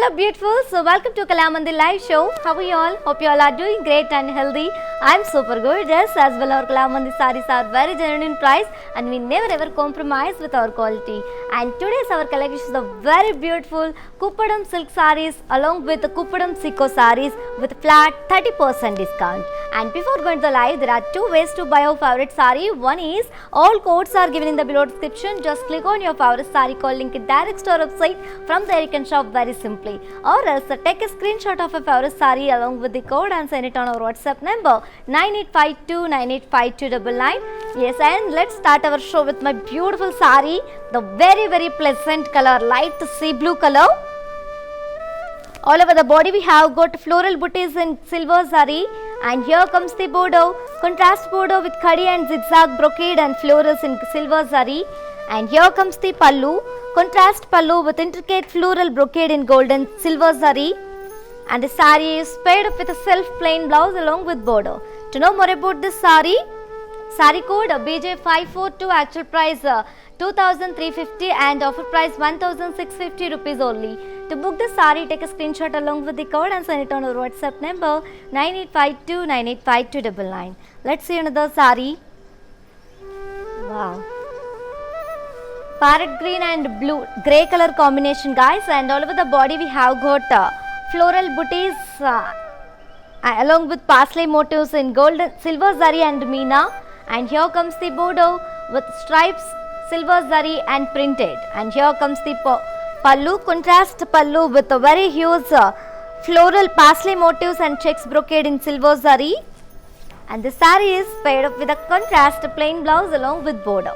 Hello beautiful, so welcome to Kalamandi live show. How are you all? Hope you all are doing great and healthy. I'm super good, yes, as well our Kalamandi sarees are very genuine in price and we never ever compromise with our quality. And today's our collection is a very beautiful Kuppadam silk sarees along with the Kuppadam Siko sarees with flat 30% discount. And before going to the live, there are two ways to buy your favorite saree. One is all codes are given in the below description. Just click on your favorite saree code link in direct store website. From there you can shop very simply. Or else take a screenshot of a favorite saree along with the code and send it on our WhatsApp number 9852985299. Yes, and let's start our show with my beautiful saree, the very pleasant color, light sea blue color. All over the body we have got floral booties in silver zari, and here comes the border, contrast border with khadi and zigzag brocade and florals in silver zari, and here comes the pallu, contrast pallu with intricate floral brocade in gold and silver zari, and the saree is paired up with a self plain blouse along with border. To know more about this saree code BJ542, actual price 2350 and offer price 1650 rupees only. To book the saree, take a screenshot along with the code and send it on our WhatsApp number 9852985299. Let's see another saree. Wow. Parrot green and blue, grey color combination guys, and all over the body we have got floral booties along with parsley motifs in gold, silver zari and meena, and here comes the border with stripes, silver zari and printed, and here comes the pallu, contrast pallu with a very huge floral parsley motifs and checks brocade in silver zari, and the saree is paired up with a contrast plain blouse along with border.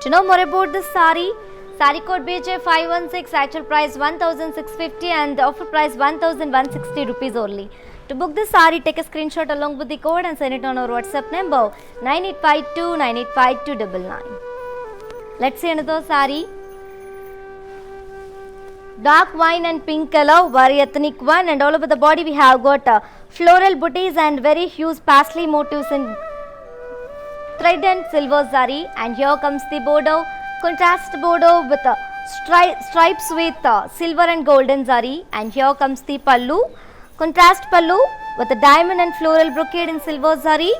To know more about this saree code BJ516, actual price 1650 and the offer price 1160 rupees only. To book this saree, take a screenshot along with the code and send it on our WhatsApp number 9852985299. Let's see another saree. Dark wine and pink color, very ethnic one, and all over the body we have got floral booties and very huge parsley motifs in thread and silver zari, and here comes the border, contrast border with stripes with silver and golden zari, and here comes the pallu, contrast pallu with a diamond and floral brocade in silver zari,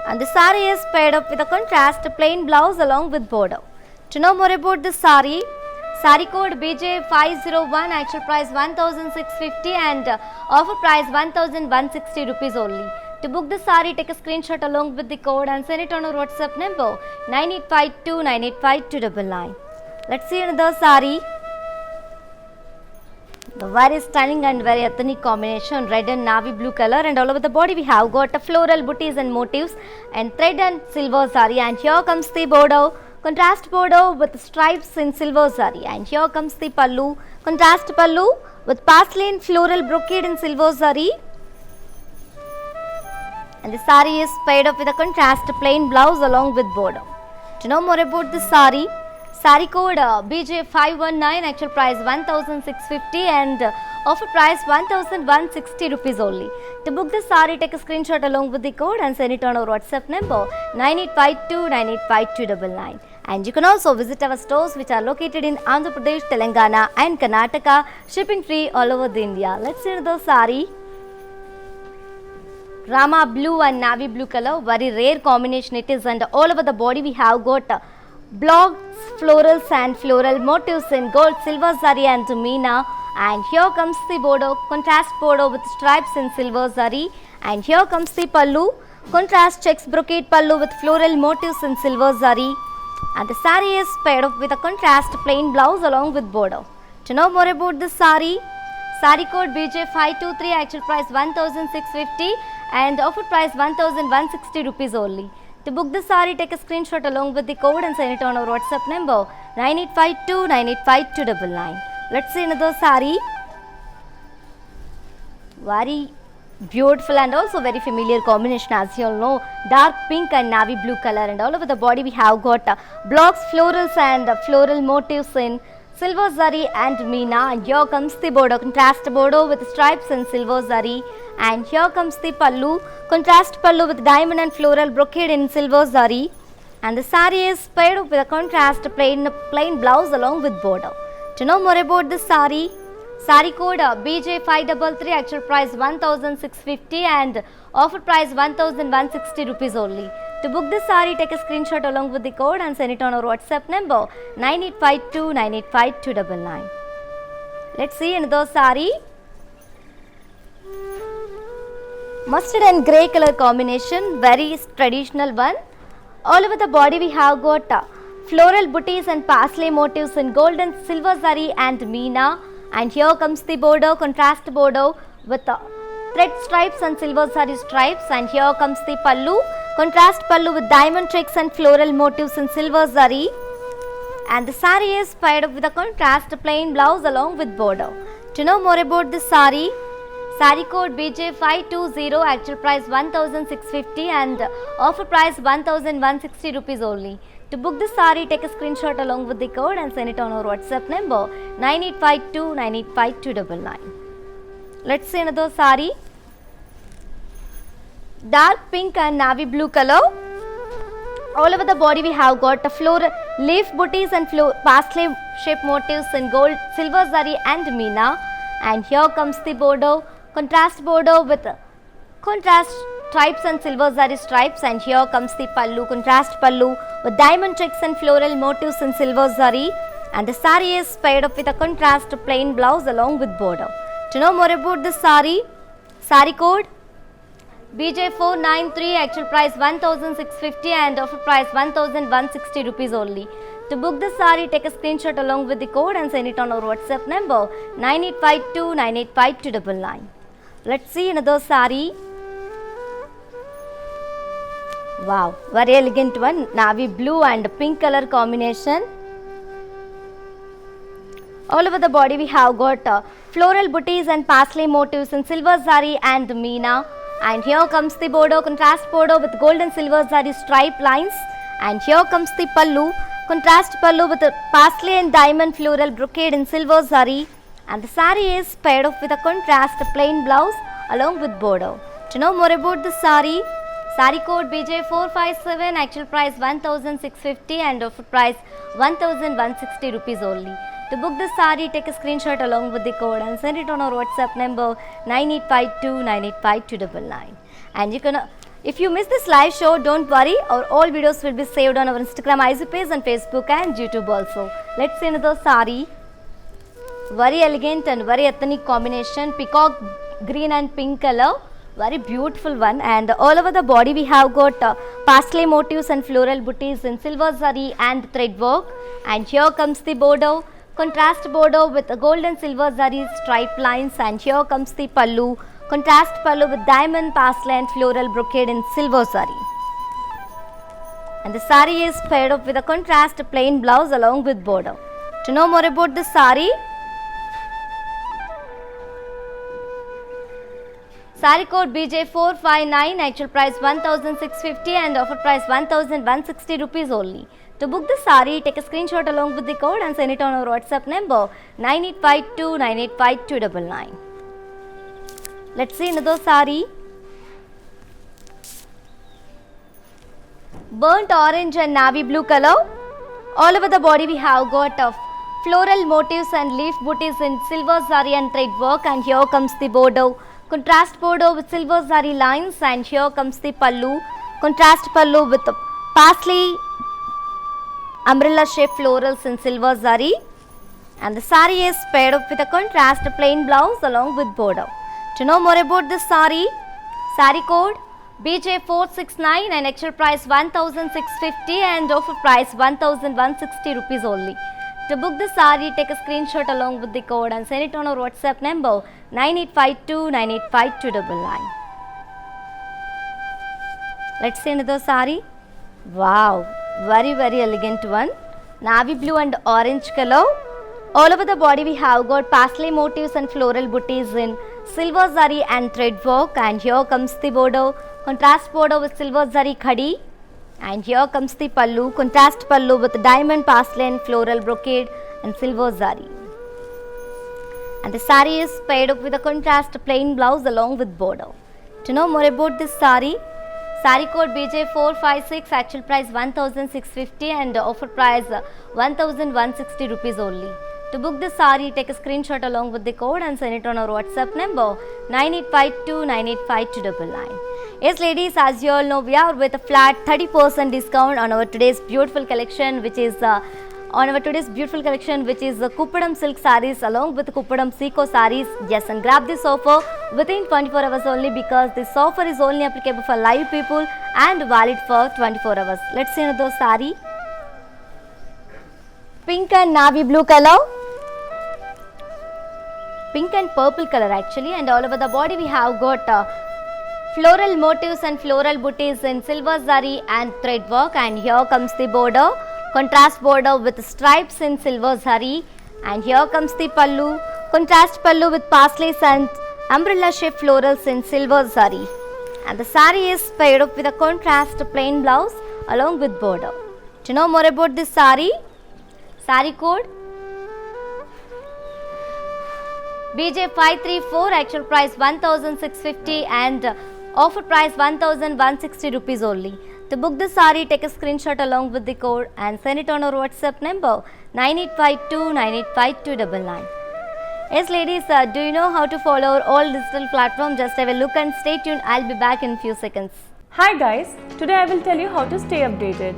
and the saree is paired up with a contrast plain blouse along with border. To know more about this saree code BJ501, actual price 1650 and offer price 1160 rupees only. To book the saree, take a screenshot along with the code and send it on our WhatsApp number 9852985299. Let's see another saree. The very stunning and very ethnic combination, red and navy blue color, and all over the body we have got floral booties and motifs and thread and silver zari, and here comes the border, contrast border with stripes in silver zari, and here comes the pallu, contrast pallu with parsley and floral brocade in silver zari, and the saree is paired up with a contrast plain blouse along with border. To know more about this saree code BJ519, actual price 1650 and offer price 1160 rupees only. To book this saree, take a screenshot along with the code and send it on our WhatsApp number 9852985299. And you can also visit our stores which are located in Andhra Pradesh, Telangana and Karnataka, shipping free all over the India. Let's see another saree. Rama blue and navy blue color, very rare combination it is, and all over the body we have got blocks, florals and floral motifs in gold, silver zari and meena, and here comes the border, contrast border with stripes in silver zari, and here comes the pallu, contrast checks brocade pallu with floral motifs in silver zari, and the saree is paired up with a contrast plain blouse along with border. To know more about this saree code BJ523, actual price 1650 and offer price 1160 rupees only. To book the saree, take a screenshot along with the code and send it on our WhatsApp number 9852985299. Let's see another saree. Very beautiful and also very familiar combination, as you all know, dark pink and navy blue color, and all over the body we have got blocks, florals and floral motifs in silver zari and meena, and here comes the border, contrast border with stripes and silver zari, and here comes the pallu, contrast pallu with diamond and floral brocade in silver zari, and the saree is paired up with a contrast plain blouse along with border. To know more about this saree Sari code BJ533, actual price 1650 and offer price 1160 rupees only. To book this sari, take a screenshot along with the code and send it on our WhatsApp number 9852985299. Let's see another sari. Mustard and grey color combination, very traditional one. All over the body we have got floral booties and parsley motifs in gold and silver zari and meena. And here comes the border, contrast border with thread stripes and silver zari stripes. And here comes the pallu, contrast pallu with diamond checks and floral motifs in silver zari. And the sari is paired up with a contrast plain blouse along with border. To know more about this sari, sari code BJ520, actual price 1650 and offer price 1160 rupees only. To book this sari, take a screenshot along with the code and send it on our WhatsApp number 9852985299. Let's see another sari. Dark pink and navy blue color. All over the body we have got floral leaf booties and parsley shape motifs in gold, silver zari and meena. And here comes the border, contrast border with contrast stripes and silver zari stripes. And here comes the pallu, contrast pallu with diamond checks and floral motifs in silver zari. And the sari is paired up with a contrast plain blouse along with border. To know more about this sari, sari code BJ493, actual price 1650 and offer price 1160 rupees only. To book this sari, take a screenshot along with the code and send it on our WhatsApp number 9852985299. Let's see another sari. Wow, very elegant one, navy blue and pink color combination. All over the body we have got floral booties and parsley motifs in silver zari and meena. And here comes the border, contrast border with gold and silver zari stripe lines. And here comes the pallu, contrast pallu with a parsley and diamond floral brocade in silver zari. And the sari is paired off with a contrast plain blouse along with border. To know more about this sari, sari code BJ457, actual price 1650 and offer price 1160 rupees only. To book this sari, take a screenshot along with the code and send it on our WhatsApp number 9852985299. And you can, if you miss this live show, don't worry, our all videos will be saved on our Instagram IG page and Facebook and YouTube also. Let's see another sari. Very elegant and very ethnic combination, peacock green and pink color. Very beautiful one. And all over the body we have got parsley motifs and floral booties in silver zari and thread work. And here comes the border, contrast border with a gold and silver zari stripe lines. And here comes the pallu, contrast pallu with diamond, parsley and floral brocade in silver zari. And the sari is paired up with a contrast plain blouse along with border. To know more about this sari, sari code BJ459, actual price 1650 and offer price 1160 rupees only. To book the sari, take a screenshot along with the code and send it on our WhatsApp number 9852985299. Let's see another sari. Burnt orange and navy blue color. All over the body we have got floral motifs and leaf booties in silver zari and thread work. And here comes the border, contrast border with silver zari lines. And here comes the pallu, contrast pallu with parsley umbrella shaped florals in silver zari. And the sari is paired up with a contrast plain blouse along with border. To know more about this sari, sari code BJ469 and actual price 1650 and offer price 1160 rupees only. To book the sari, take a screenshot along with the code and send it on our WhatsApp number 9852985299. Let's see another sari. Wow, very elegant one, navy blue and orange color. All over the body we have got parsley motifs and floral booties in silver zari and thread work. And here comes the border, contrast border with silver zari khadi. And here comes the pallu, contrast pallu with diamond, parsley and floral brocade and silver zari. And the sari is paired up with a contrast plain blouse along with border. To know more about this sari, sari code BJ456, actual price 1650 and offer price 1160 rupees only. To book this saree, take a screenshot along with the code and send it on our WhatsApp number 9852985299. Yes ladies, as you all know, we are with a flat 30% discount on our today's beautiful collection, which is the Kuppadam silk sarees along with Kuppadam Seco sarees. Yes, and grab this offer within 24 hours only, because this offer is only applicable for live people and valid for 24 hours. Let's see another saree. Pink and navy blue color. Pink and purple color actually, and all over the body we have got floral motifs and floral booties in silver zari and thread work, and here comes the border. Contrast border with stripes in silver zari, and here comes the pallu, contrast pallu with paisleys and umbrella shape florals in silver zari, and the saree is paired up with a contrast plain blouse along with border. To know more about this saree code BJ534, actual price 1650 and offer price 1160 rupees only. To book the saree, take a screenshot along with the code and send it on our WhatsApp number 9852985299. Yes ladies, do you know how to follow our all digital platforms? Just have a look and stay tuned. I'll be back in few seconds. Hi guys, today I will tell you how to stay updated.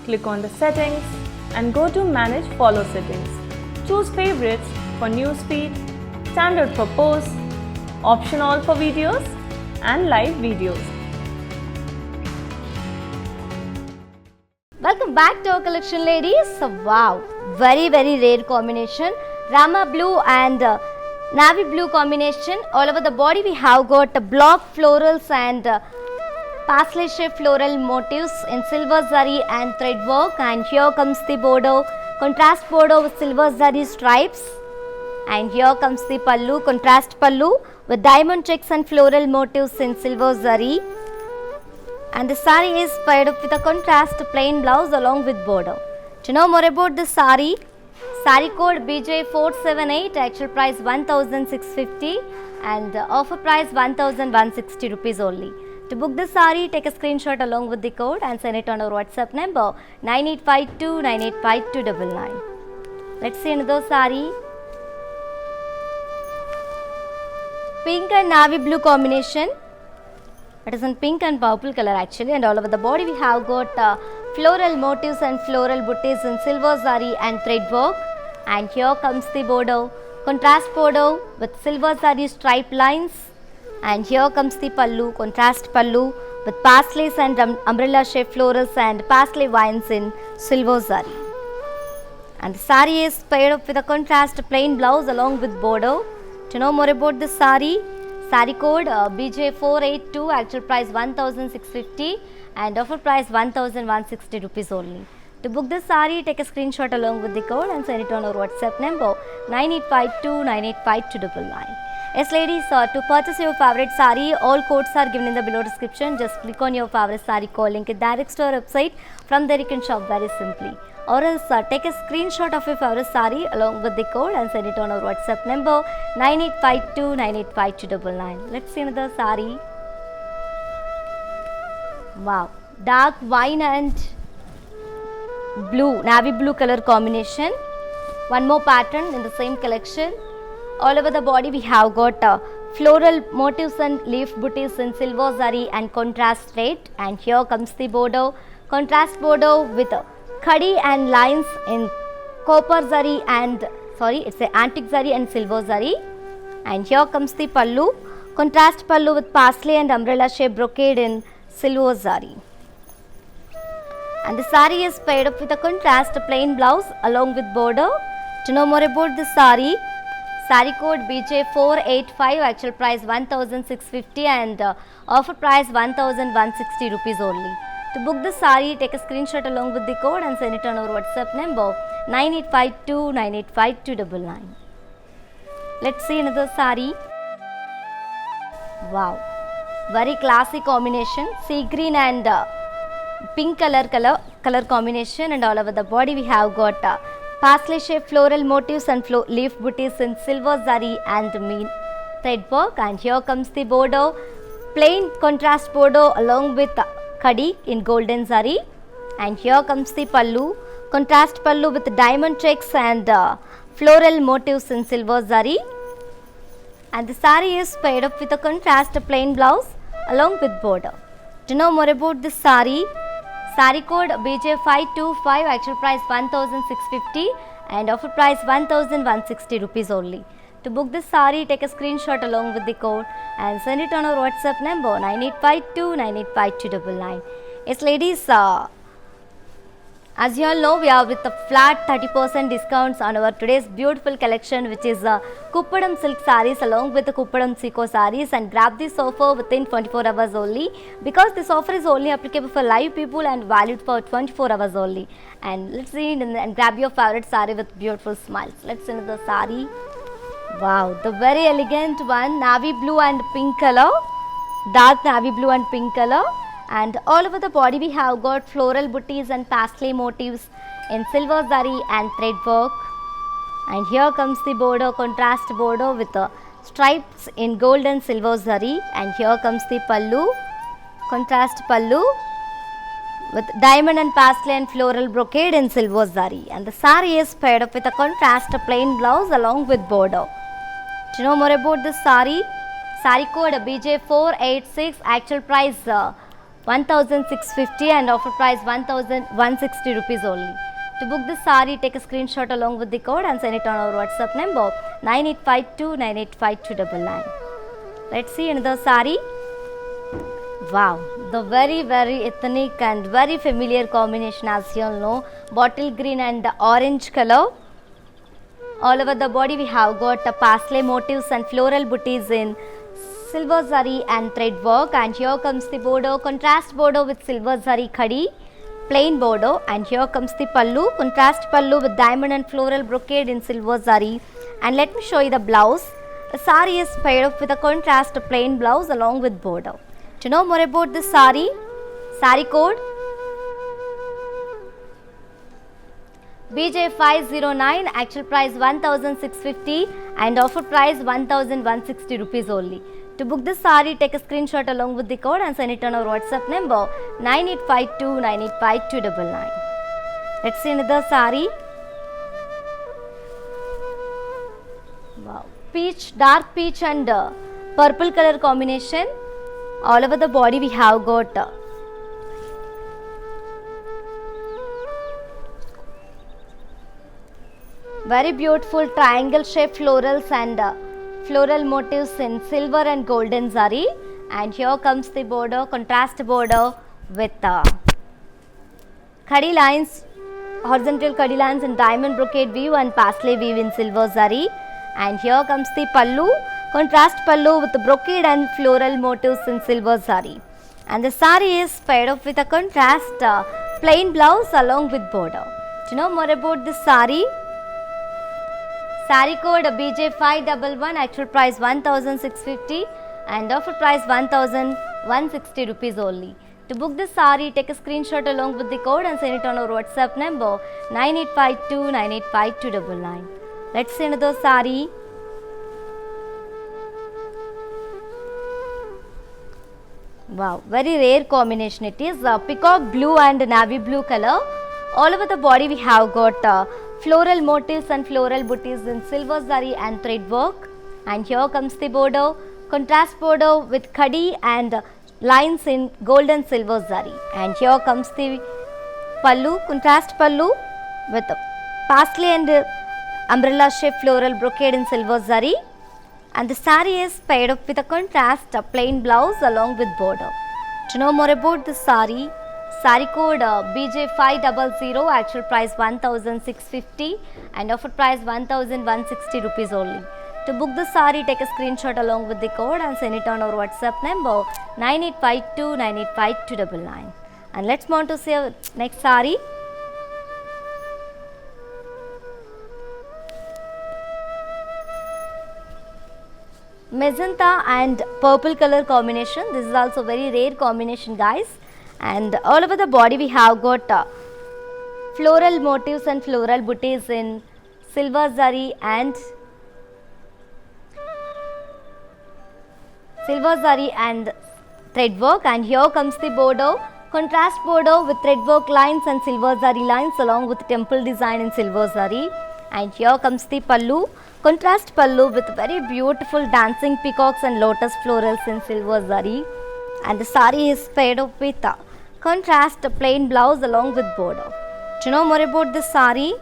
Click on the settings and go to manage follow settings. Choose favorites for newsfeed, standard for posts, option all for videos and live videos. Welcome back to our collection ladies. So, wow, very rare combination, Rama blue and navy blue combination. All over the body we have got block florals and paisley shape floral motifs in silver zari and thread work, and here comes the border, contrast border with silver zari stripes, and here comes the pallu, contrast pallu with diamond checks and floral motifs in silver zari, and the saree is paired up with a contrast plain blouse along with border. To know more about this saree code BJ478, actual price 1650 and offer price 1160 rupees only. To book this saree, take a screenshot along with the code and send it on our WhatsApp number 9852985299. Let's see another saree. Pink and navy blue combination. It is in pink and purple color actually, and all over the body we have got floral motifs and floral booties in silver zari and thread work, and here comes the border, contrast border with silver zari stripe lines, and here comes the pallu, contrast pallu with paisleys and umbrella shape florals and paisley vines in silver zari, and the saree is paired up with a contrast plain blouse along with border. To know more about this saree code BJ482, actual price 1650 and offer price 1160 rupees only. To book this saree, take a screenshot along with the code and send it on our WhatsApp number 9852985299. Yes ladies, to purchase your favorite saree, all codes are given in the below description. Just click on your favorite saree code link, it directs to our website. From there you can shop very simply. Or else take a screenshot of your favorite saree along with the code and send it on our WhatsApp number 9852985299. Let's see another saree. Wow, dark wine and blue, navy blue color combination. One more pattern in the same collection. All over the body we have got floral motifs and leaf booties in silver zari and contrast thread, and here comes the border, contrast border with khadi and lines in copper zari and it's a antique zari and silver zari, and here comes the pallu, contrast pallu with paisley and umbrella shape brocade in silver zari, and the saree is paired up with a contrast plain blouse along with border. To know more about this saree code BJ485, actual price 1650 and offer price 1160 rupees only. To book the saree, take a screenshot along with the code and send it on our WhatsApp number 9852985299. Let's see another saree. Wow, very classy combination, sea green and pink color combination, and all over the body we have got paisley shape floral motifs and leaf booties in silver zari and mean thread work, and here comes the border, plain contrast border along with khadi in golden zari, and here comes the pallu, contrast pallu with diamond checks and floral motifs in silver zari. And the saree is paired up with a contrast plain blouse along with border. To know more about this saree, saree code BJ525, actual price 1650 and offer price 1160 rupees only. To book this saree, take a screenshot along with the code and send it on our WhatsApp number 9852985299. Yes ladies, as you all know, we are with a flat 30% discounts on our today's beautiful collection, which is Kuppadam silk sarees along with the Kuppadam Siko sarees, and grab this offer within 24 hours only, because this offer is only applicable for live people and valid for 24 hours only. And let's see and grab your favorite saree with beautiful smiles. Let's see the saree. Wow, the very elegant one, navy blue and pink color, dark navy blue and pink color. And all over the body we have got floral booties and paisley motifs in silver zari and thread work. And here comes the border, contrast border with stripes in gold and silver zari. And here comes the pallu, contrast pallu with diamond and paisley and floral brocade in silver zari. And the saree is paired up with a contrast plain blouse along with border. To know more about this saree, saree code BJ486, actual price 1650 and offer price 1160 rupees only. To book this saree, take a screenshot along with the code and send it on our WhatsApp number 9852985299. Let's see another saree. Wow, the very ethnic and very familiar combination, as you all know, bottle green and orange color. All over the body we have got paisley motifs and floral booties in silver zari and thread work. And here comes the border, contrast border with silver zari khadi, plain border. And here comes the pallu, contrast pallu with diamond and floral brocade in silver zari. And let me show you the blouse. The saree is paired up with a contrast plain blouse along with border. To know more about this saree, saree code BJ509, actual price 1650 and offer price 1160 rupees only. To book this saree, take a screenshot along with the code and send it on our WhatsApp number 9852985299. Let's see another saree. Wow, peach, dark peach and purple color combination. All over the body we have got very beautiful triangle shaped florals and floral motifs in silver and golden zari. And here comes the border, contrast border with khadi lines, horizontal khadi lines in diamond brocade weave and paisley weave in silver zari. And here comes the pallu, contrast pallu with the brocade and floral motifs in silver zari. And the saree is paired up with a contrast plain blouse along with border. To know more about this saree, saree code BJ511, actual price 1650 and offer price 1160 rupees only. To book this saree, take a screenshot along with the code and send it on our WhatsApp number 9852985299. Let's see another saree. Wow, very rare combination it is. Peacock blue and navy blue color. All over the body we have got floral motifs and floral booties in silver zari and thread work. And here comes the border, contrast border with khadi and lines in gold and silver zari. And here comes the pallu, contrast pallu with paisley and umbrella shaped floral brocade in silver zari. And the saree is paired up with a contrast plain blouse along with border. To know more about this saree, saree code BJ500, actual price 1650 and offer price 1160 rupees only. To book the saree, take a screenshot along with the code and send it on our WhatsApp number 9852985299. And let's move on to see our next saree. Magenta and purple color combination. This is also very rare combination, guys. And all over the body we have got floral motifs and floral booties in silver zari and thread work. And here comes the border, contrast border with thread work lines and silver zari lines along with temple design in silver zari. And here comes the pallu, contrast pallu with very beautiful dancing peacocks and lotus florals in silver zari. And the sari is paired up with contrast plain blouse along with border. To know more about this sari,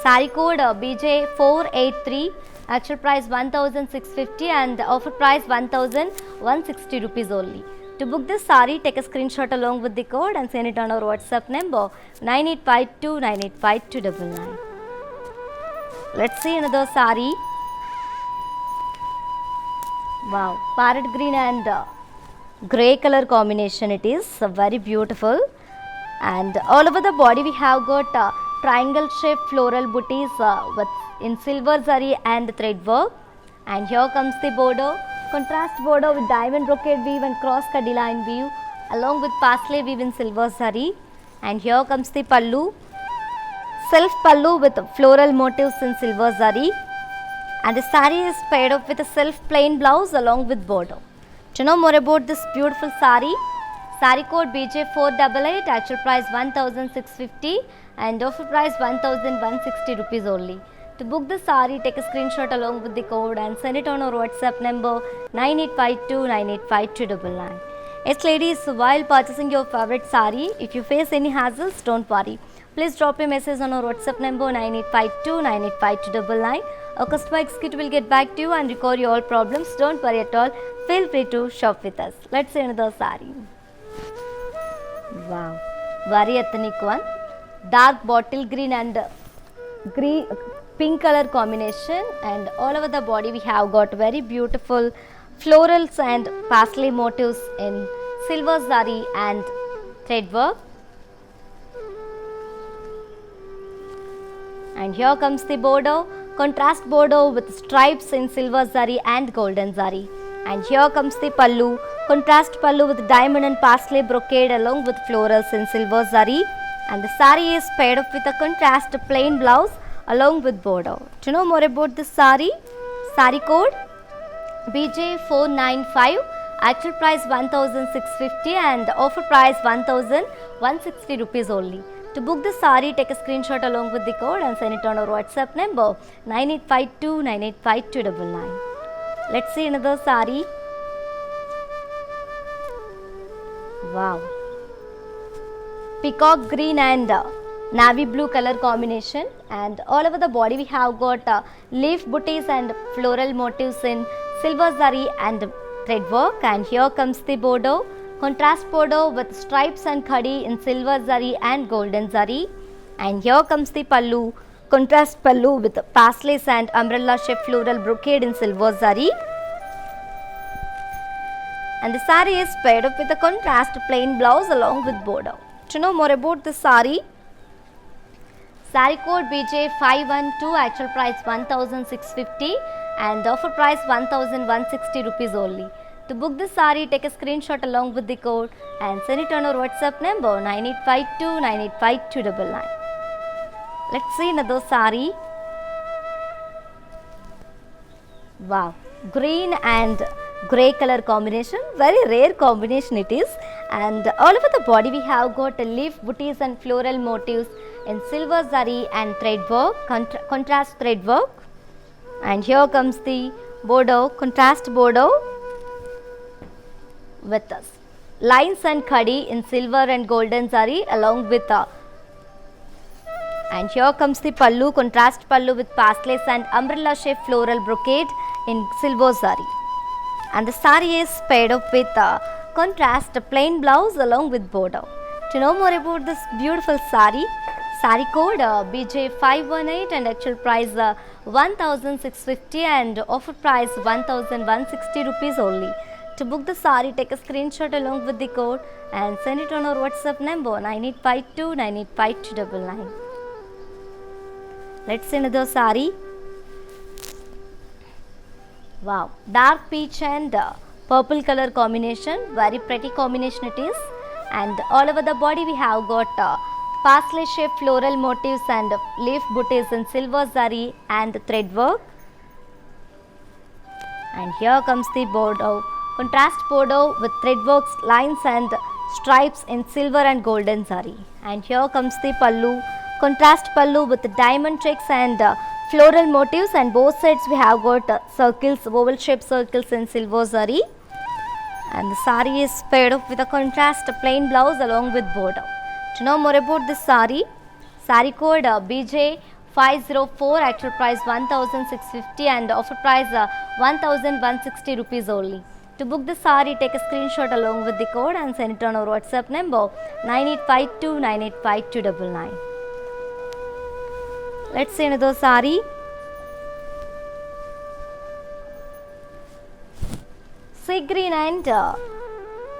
sari code BJ483, actual price 1650 and offer price 1160 rupees only. To book this sari, take a screenshot along with the code and send it on our WhatsApp number 9852985299. Let's see another sari. Wow, parrot green and grey color combination it is, very beautiful. And all over the body we have got triangle shaped floral booties with in silver zari and thread work. And here comes the border, contrast border with diamond brocade weave and cross kadi line weave along with parsley weave in silver zari. And here comes the pallu, self pallu with floral motifs in silver zari. And the sari is paired up with a self plain blouse along with border. To know more about this beautiful sari, sari code BJ488, actual price 1650 and offer price 1160 rupees only. To book the sari, take a screenshot along with the code and send it on our WhatsApp number 9852985299. Yes ladies, while purchasing your favorite sari, if you face any hassles, don't worry. Please drop a message on our WhatsApp number 9852985299. Our customer executive will get back to you and record your all problems. Don't worry at all. Feel free to shop with us. Let's see another sari. Wow, very ethnic one. Dark bottle green and green pink color combination, and all over the body we have got very beautiful florals and parsley motifs in silver zari and thread work. And here comes the border, contrast border with stripes in silver zari and golden zari. And here comes the pallu, contrast pallu with diamond and parsley brocade along with florals in silver zari. And the sari is paired up with a contrast plain blouse along with border. To know more about this sari, sari code BJ495, actual price 1650 and offer price 1160 rupees only. To book the sari, take a screenshot along with the code and send it on our WhatsApp number 9852985299. Let's see another sari. Wow, peacock green and navy blue color combination, and all over the body we have got leaf booties and floral motifs in silver zari and thread work. And here comes the border, contrast border with stripes and khadi in silver zari and golden zari. And here comes the pallu, contrast pallu with pasleys and umbrella shaped floral brocade in silver zari. And the sari is paired up with a contrast plain blouse along with border. To know more about this sari, sari code BJ512, actual price 1650 and offer price 1160 rupees only. To book this sari, take a screenshot along with the code and send it on our WhatsApp number 9852985299. Let's see another sari. Wow, green and grey color combination, very rare combination it is. And all over the body we have got leaf booties and floral motifs in silver zari and thread work, contrast thread work. And here comes the border, contrast border with us lines and khadi in silver and golden zari along with and here comes the pallu, contrast pallu with pasleys and umbrella shaped floral brocade in silver zari. And the sari is paired up with contrast plain blouse along with border. To know more about this beautiful sari, sari code BJ518 and actual price 1650 and offer price 1160 rupees only. To book the sari, take a screenshot along with the code and send it on our WhatsApp number 9852985299. Let's see another sari. Wow, dark peach and purple color combination, very pretty combination it is. And all over the body we have got parsley shaped floral motifs and leaf booties in silver zari and thread work. And here comes the border, contrast border with thread works lines and stripes in silver and golden zari. And here comes the pallu, contrast pallu with diamond checks and floral motifs, and both sides we have got circles, oval shaped circles in silver zari. And the sari is paired up with a contrast plain blouse along with border. To know more about this sari code BJ 504, actual price 1650 and offer price 1160 rupees only. To book the sari, take a screenshot along with the code and send it on our WhatsApp number 9852985299. Let's see another sari. Sea green and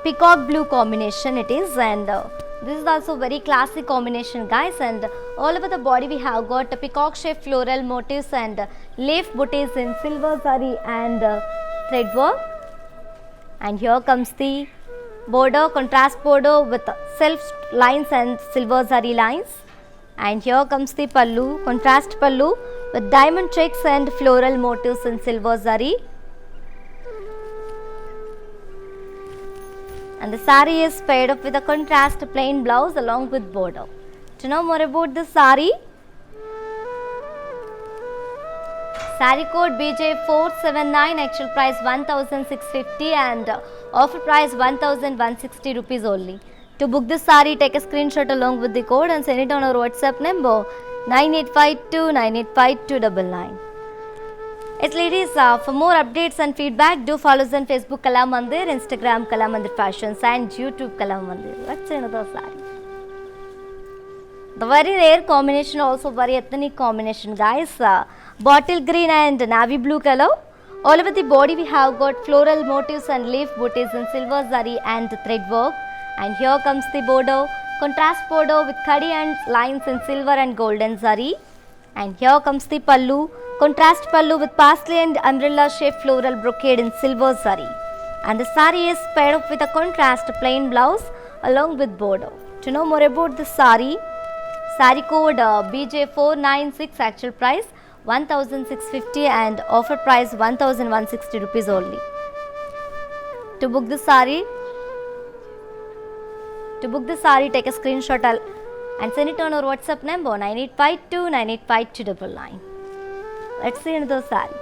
peacock blue combination it is, and this is also very classic combination, guys. And all over the body we have got peacock shaped floral motifs and leaf booties in silver zari and thread work. And here comes the border, contrast border with self lines and silver zari lines. And here comes the pallu, contrast pallu with diamond checks and floral motifs in silver zari. And the sari is paired up with a contrast plain blouse along with border. To know more about this sari code BJ 479, actual price 1650 and offer price 1160 rupees only. To book this sari, take a screenshot along with the code and send it on our WhatsApp number 9852985299. Yes, ladies, for more updates and feedback, do follow us on Facebook Kala Mandir, Instagram Kala Mandir Fashions and YouTube Kala Mandir. Let's see another sari. The very rare combination, also very ethnic combination, guys. Bottle green and navy blue color. All over the body we have got floral motifs and leaf booties in silver zari and thread work. And here comes the border, contrast border with khadi and lines in silver and golden zari. And here comes the pallu, contrast pallu with parsley and umbrella shaped floral brocade in silver zari. And the sari is paired up with a contrast plain blouse along with border. To know more about this sari code BJ 496, actual price 1650 and offer price 1160 rupees only. To book the sari, take a screenshot and send it on our WhatsApp number 9852985299. Let's see another sari.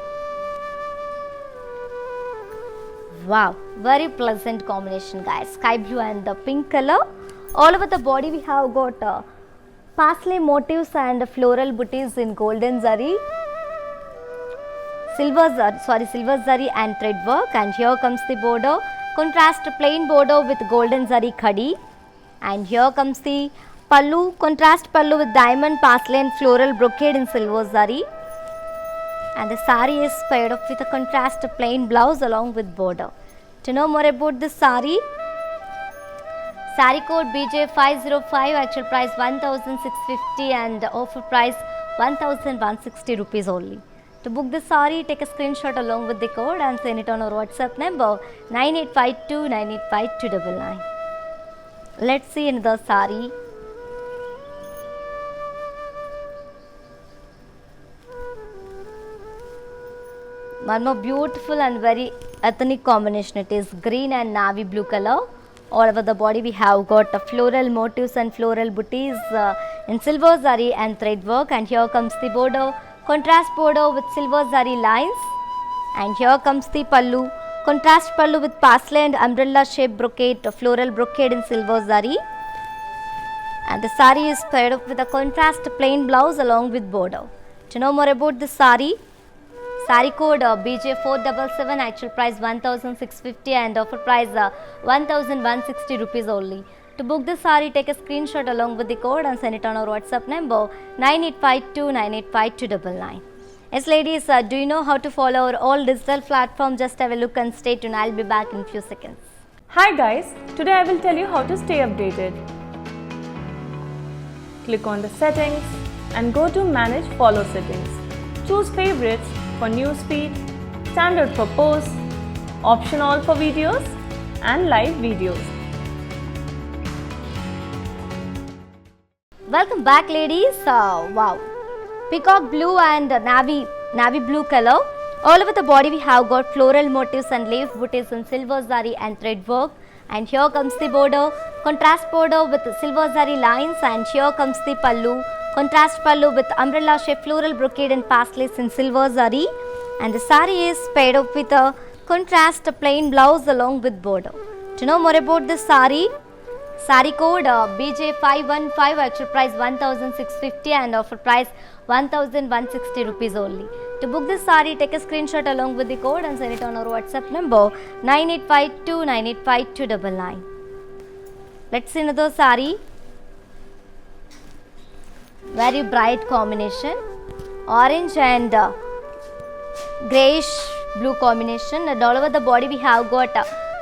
Wow, very pleasant combination, guys. Sky blue and the pink color. All over the body we have got parsley motifs and floral booties in golden zari, silver zari and thread work. And here comes the border, contrast plain border with golden zari khadi. And here comes the pallu, contrast pallu with diamond, parsley and floral brocade in silver zari. And the sari is paired up with a contrast plain blouse along with border. To know more about this sari code BJ 505, actual price 1650 and offer price 1160 rupees only. To book this sari, take a screenshot along with the code and send it on our WhatsApp number 9852985299. Let's see another sari. One more beautiful and very ethnic combination. It is green and navy blue color. All over the body we have got floral motifs and floral booties in silver zari and thread work. And here comes the border, contrast border with silver zari lines. And here comes the pallu, contrast pallu with parsley and umbrella shaped brocade, floral brocade in silver zari. And the sari is paired up with a contrast plain blouse along with border. To know more about this sari code BJ 477, actual price 1650 and offer price 1160 rupees only. To book this sari, take a screenshot along with the code and send it on our WhatsApp number 9852985299. Yes, ladies, do you know how to follow our all digital platform? Just have a look and stay tuned. I'll be back in few seconds. Hi guys, today I will tell you how to stay updated. Click on the settings and go to manage follow settings. Choose favorites for newsfeed, standard for posts, option all for videos and live videos. Welcome back, ladies. Wow, peacock blue and navy blue color. All over the body we have got floral motifs and leaf booties in silver zari and thread work. And here comes the border, contrast border with silver zari lines, and here comes the pallu, contrast pallu with umbrella shape floral brocade and pastelis in silver zari, and the sari is paired up with a contrast plain blouse along with border. To know more about this sari, sari code BJ515, actual price 1650 and offer price 1160 rupees only. To book this sari, take a screenshot along with the code and send it on our WhatsApp number 9852985299. Let's see another sari. Very bright combination, orange and greyish blue combination, and all over the body we have got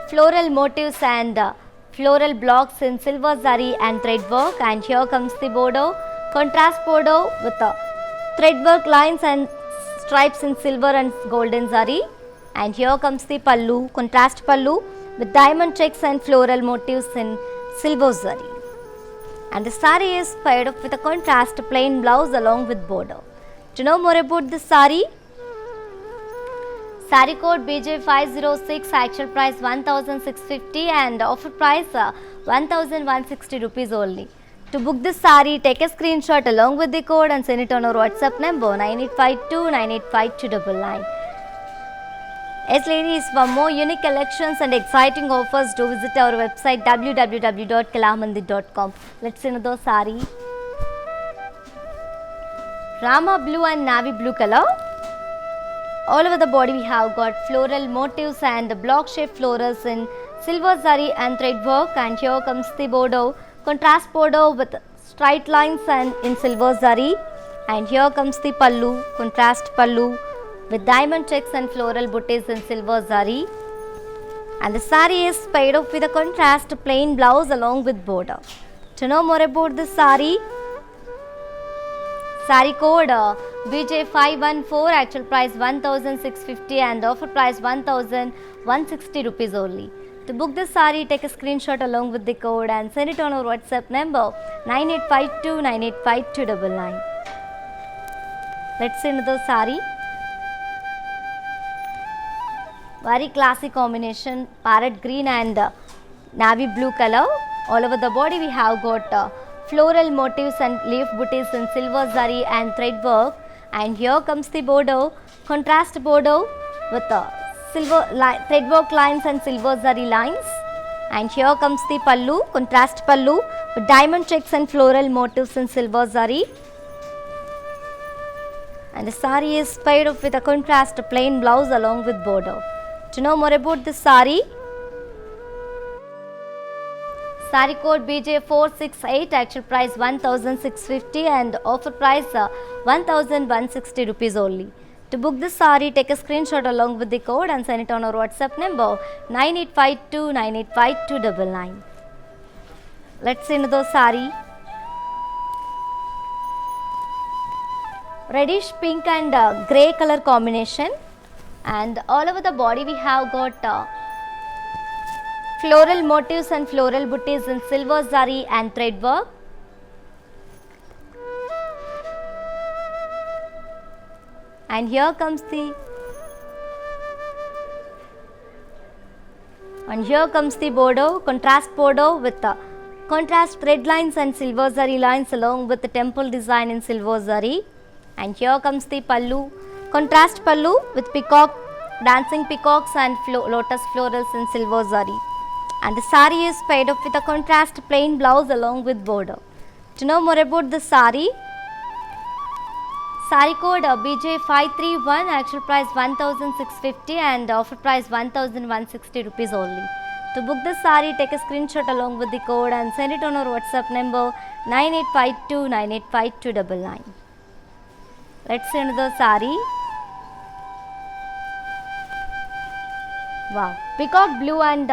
floral motifs and floral blocks in silver zari and thread work, and here comes the border, contrast border with thread work lines and stripes in silver and golden zari, and here comes the pallu, contrast pallu with diamond checks and floral motifs in silver zari, and the sari is paired up with a contrast plain blouse along with border. To know more about this sari, sari code BJ506, actual price 1650 and offer price 1160 rupees only. To book this sari, take a screenshot along with the code and send it on our WhatsApp number 9852985299. Yes ladies, for more unique collections and exciting offers, do visit our website www.kalamandir.com. Let's see another sari. Rama blue and navy blue color. All over the body we have got floral motifs and block shaped florals in silver zari and thread work, and here comes the border, contrast border with straight lines and in silver zari, and here comes the pallu, contrast pallu with diamond checks and floral booties in silver zari, and the sari is paired up with a contrast plain blouse along with border. To know more about this sari, sari code BJ514, actual price 1650 and offer price 1160 rupees only. To book this sari, take a screenshot along with the code and send it on our WhatsApp number 9852985299. Let's see another sari. Very classic combination, parrot green and navy blue color. All over the body we have got floral motifs and leaf booties in silver zari and thread work, and here comes the border, contrast border with silver thread work lines and silver zari lines, and here comes the pallu, contrast pallu with diamond checks and floral motifs in silver zari, and the sari is paired up with a contrast plain blouse along with border. To know more about this sari, sari code BJ468, actual price 1650 and offer price 1160 rupees only. To book this sari, take a screenshot along with the code and send it on our WhatsApp number 9852985299. Let's see another sari. Reddish pink and grey color combination, and all over the body we have got floral motifs and floral booties in silver zari and thread work, and here comes the border, contrast border with contrast thread lines and silver zari lines along with the temple design in silver zari, and here comes the pallu, contrast pallu with peacock, dancing peacocks and lotus florals in silver zari, and the sari is paired up with a contrast plain blouse along with border. To know more about the sari, sari code BJ531, actual price 1650 and offer price 1160 rupees only. To book this sari, take a screenshot along with the code and send it on our WhatsApp number 9852985299. Let's see another sari. Wow, peacock blue and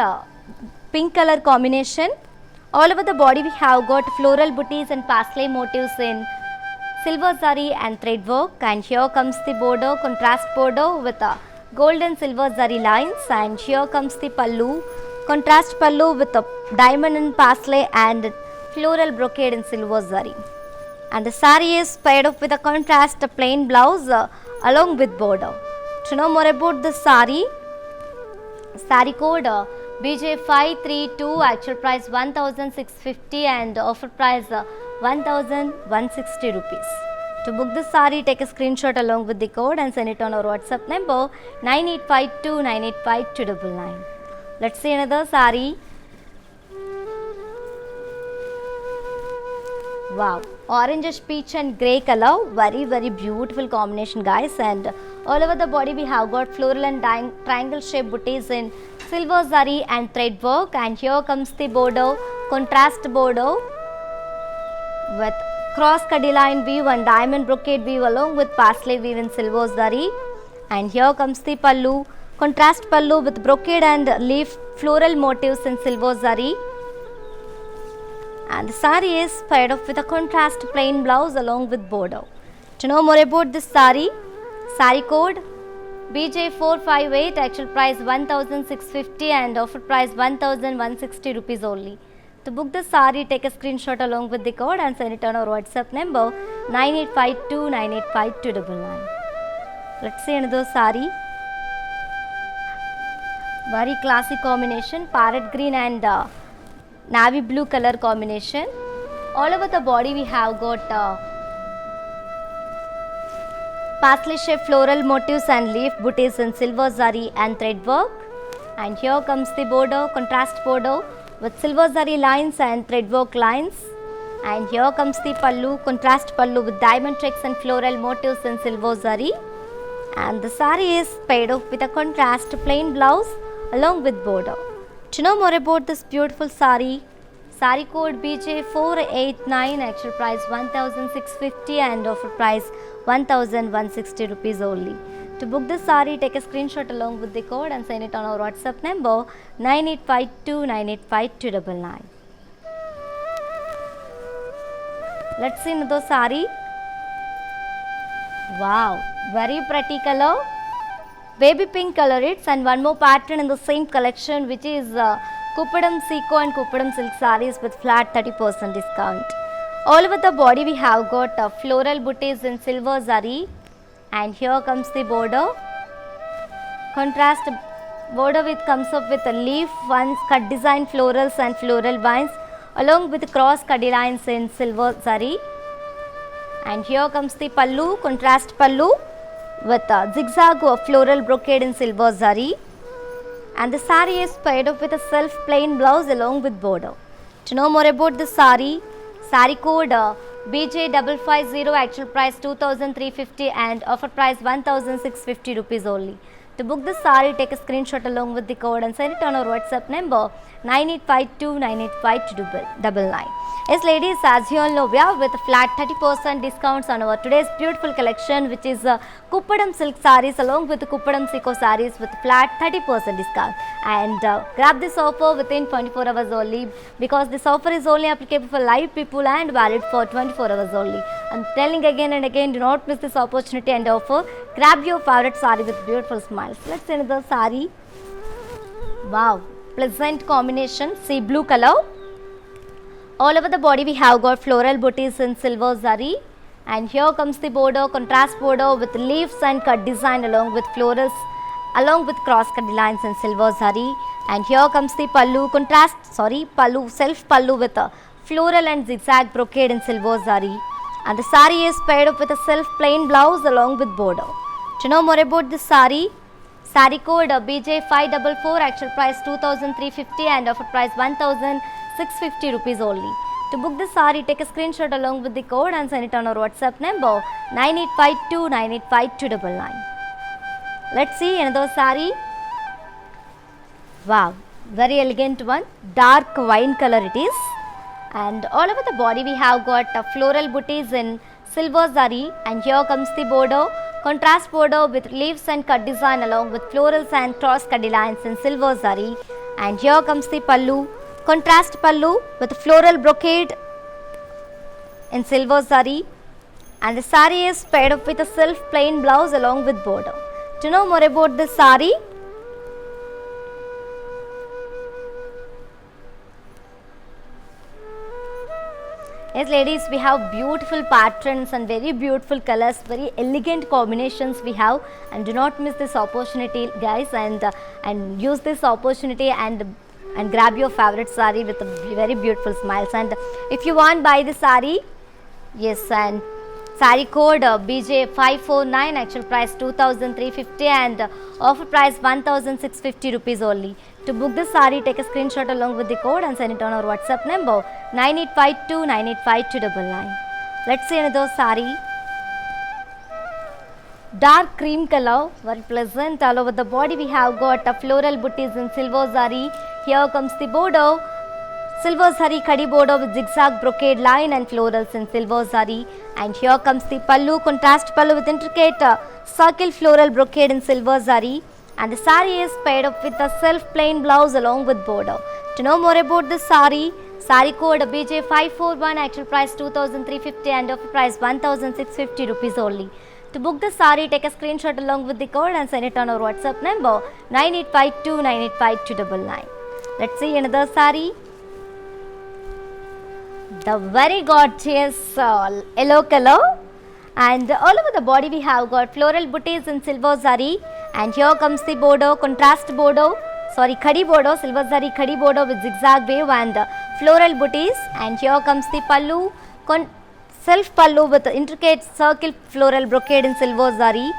pink color combination. All over the body we have got floral booties and pastel motifs in silver zari and thread work, and here comes the border, contrast border with golden silver zari lines, and here comes the pallu, contrast pallu with diamond and pastel and floral brocade in silver zari, and the sari is paired up with a contrast plain blouse along with border. To know more about this sari, sari code BJ532, actual price 1650 and offer price 1160 rupees. To book this saree, take a screenshot along with the code and send it on our WhatsApp number 9852985299. Let's see another saree. Wow, orangish peach and grey color, very beautiful combination guys, and all over the body we have got floral and triangle shaped booties in silver zari and thread work, and here comes the border, contrast border with cross cutty line weave and diamond brocade weave along with parsley weave in silver zari, and here comes the pallu, contrast pallu with brocade and leaf floral motifs in silver zari. And the saree is paired up with a contrast plain blouse along with border. To know more about this saree code BJ458, actual price 1650 and offer price 1160 rupees only. To book the saree, take a screenshot along with the code and send it on our WhatsApp number 9852985299. Let's see another saree. Very classic combination, parrot green and navy blue color combination. All over the body we have got parsley shaped floral motifs and leaf booties in silver zari and thread work, and here comes the border, contrast border with silver zari lines and thread work lines, and here comes the pallu, contrast pallu with diamond checks and floral motifs in silver zari, and the saree is paired up with a contrast plain blouse along with border. To know more about this beautiful saree code BJ489, actual price 1650 and offer price 1160 rupees only. To book this saree, take a screenshot along with the code and send it on our WhatsApp number 9852985299. Let's see another saree. Wow, very pretty color, baby pink color it's, and one more pattern in the same collection, which is Kuppadam Seco and Kuppadam silk sarees with flat 30% discount. All over the body we have got floral booties in silver zari, and here comes the border, contrast border with comes up with a leaf ones, cut design florals and floral vines along with cross cutty lines in silver zari, and here comes the pallu, contrast pallu with zigzag of floral brocade in silver zari, and the saree is paired up with a self plain blouse along with border. To know more about the saree code BJ550, actual price 2350 and offer price 1650 rupees only. To book this saree, take a screenshot along with the code and send it on our WhatsApp number 9852985299. Yes ladies, as you all know, we are with a flat 30% discounts on our today's beautiful collection, which is Kuppadam silk sarees along with the Kuppadam Seco sarees with flat 30% discount, and grab this offer within 24 hours only, because this offer is only applicable for live people and valid for 24 hours only. I'm telling again and again, do not miss this opportunity and offer. Grab your favorite saree with beautiful smiles. Let's see another saree. Wow, pleasant combination, sea blue color. All over the body we have got floral booties in silver zari, and here comes the border, contrast border with leaves and cut design along with florals along with cross cut lines in silver zari, and here comes the pallu, self pallu with a floral and zigzag brocade in silver zari, and the saree is paired up with a self plain blouse along with border. To know more about this saree code BJ544, actual price 2350 and offer price 1650 rupees only. To book this saree, take a screenshot along with the code and send it on our WhatsApp number 9852985299. Let's see another saree. Wow, very elegant one, dark wine color it is, and all over the body we have got floral booties in silver zari, and here comes the border, contrast border with leaves and cut design along with florals and cross cut lines in silver zari, and here comes the pallu, contrast pallu with floral brocade in silver zari, and the saree is paired up with a self plain blouse along with border. To know more about this saree, yes ladies, we have beautiful patterns and very beautiful colors, very elegant combinations we have, and do not miss this opportunity guys, and use this opportunity and and grab your favorite saree with a very beautiful smiles. And if you want buy the saree, yes, and saree code BJ549, actual price 2350 and offer price 1650 rupees only. To book the saree, take a screenshot along with the code and send it on our WhatsApp number 9852985299. Let's see another saree. Dark cream color, very pleasant. All over the body we have got a floral booties in silver zari. Here comes the border, silver zari khadi border with zigzag brocade line and florals in silver zari. And here comes the pallu, contrast pallu with intricate circle floral brocade in silver zari. And the saree is paired up with a self plain blouse along with border. To know more about this saree, saree code BJ541, actual price 2350 and offer price 1650 rupees only. To book the saree, take a screenshot along with the code and send it on our WhatsApp number 9852985299. Let's see another saree. The very gorgeous yellow color, and all over the body we have got floral booties in silver zari. And here comes the border, contrast border, khadi border, silver zari khadi border with zigzag wave and floral booties. And here comes the pallu, self pallu with intricate circle floral brocade in silver zari.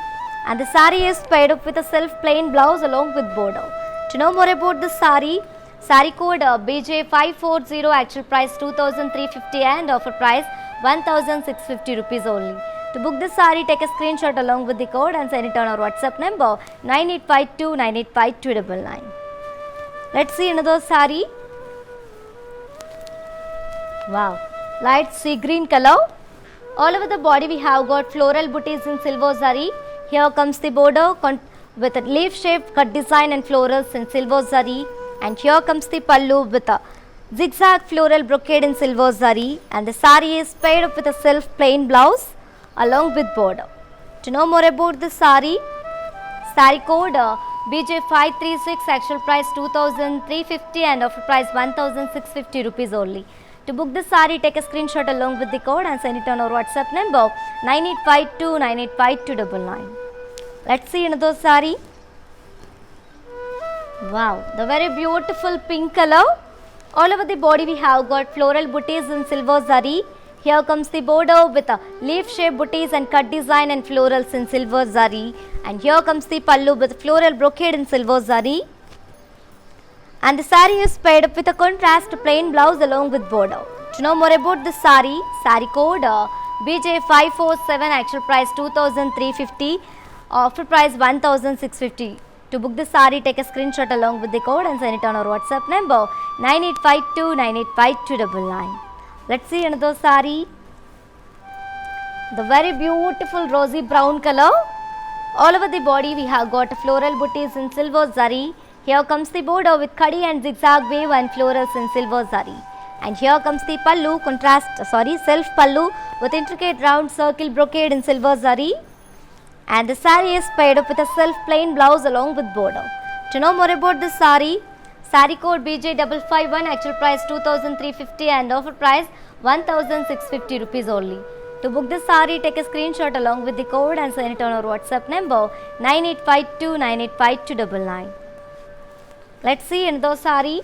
And the saree is paired up with a self plain blouse along with border. To know more about this saree, saree code BJ540, actual price 2350 and offer price 1650 rupees only. To book this saree, take a screenshot along with the code and send it on our WhatsApp number 9852985299. Let's see another saree. Wow, light sea green color. All over the body we have got floral booties in silver zari. Here comes the border with a leaf shaped cut design and florals in silver zari. And here comes the pallu with a zigzag floral brocade in silver zari. And the saree is paired up with a self plain blouse along with border. To know more about this saree, saree code BJ536, actual price 2350 and offer price 1650 rupees only. To book this saree, take a screenshot along with the code and send it on our WhatsApp number 9852985299. Let's see another saree. Wow, the very beautiful pink color. All over the body we have got floral booties in silver zari. Here comes the border with a leaf shaped booties and cut design and florals in silver zari. And here comes the pallu with floral brocade in silver zari. And the saree is paired up with a contrast plain blouse along with border. To know more about this saree, saree code BJ547, actual price 2350, offer price 1650. To book this saree, take a screenshot along with the code and send it on our WhatsApp number 9852985299. Let's see another saree. The very beautiful rosy brown color. All over the body we have got floral booties in silver zari. Here comes the border with khadi and zigzag wave and florals in silver zari. And here comes the pallu, self pallu with intricate round circle brocade in silver zari. And the saree is paired up with a self plain blouse along with border. To know more about this saree, saree code BJ551, actual price 2350 and offer price 1650 rupees only. To book this saree, take a screenshot along with the code and send it on our WhatsApp number 9852985299. Let's see another saree.